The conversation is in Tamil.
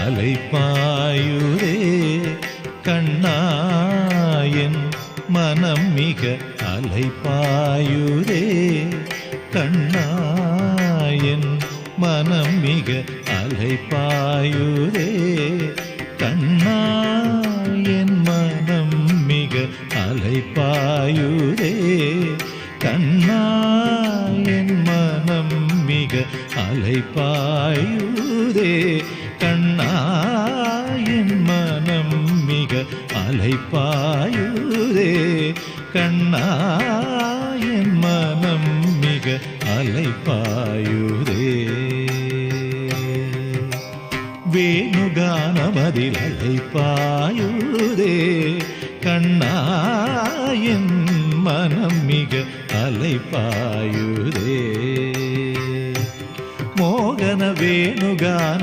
அலைப்பாயுதே கண்ணாயன் மனம் மிக அலைப்பாயுதே கண்ணாயன் மனம் மிக அலைப்பாயுதே கண்ணாயன் மனம் மிக அலைப்பாயுதே கண்ணாயன் மனம் மிக அலைப்பாயுதே கண்ணாயன் மனம் மிக அலைப்பாயுதே கண்ணாயன் மனம் மிக அலைப்பாயுதே வேணுகானமதில் அலைப்பாயுதே கண்ணாயன் மனம் மிக அலைப்பாயுதே மோகன வேணுகானம்